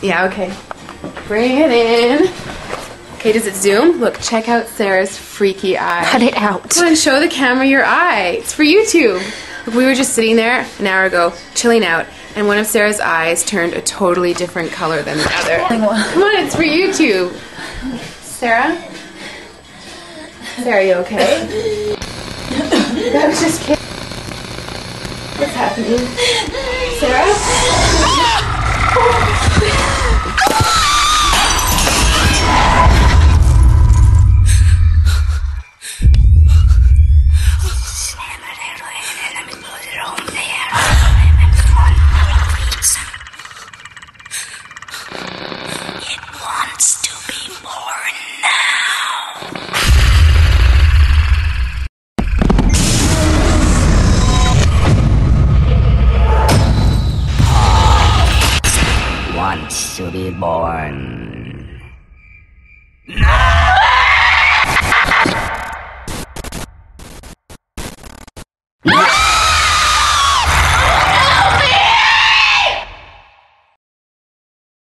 Yeah, okay. Bring it in. Okay, does it zoom? Look, check out Sarah's freaky eye. Cut it out. Come on, show the camera your eye. It's for YouTube. Look, we were just sitting there an hour ago, chilling out, and one of Sarah's eyes turned a totally different color than the other. Come on, it's for YouTube. Sarah? Sarah, you okay? That was just kidding. What's happening? Sarah? To be born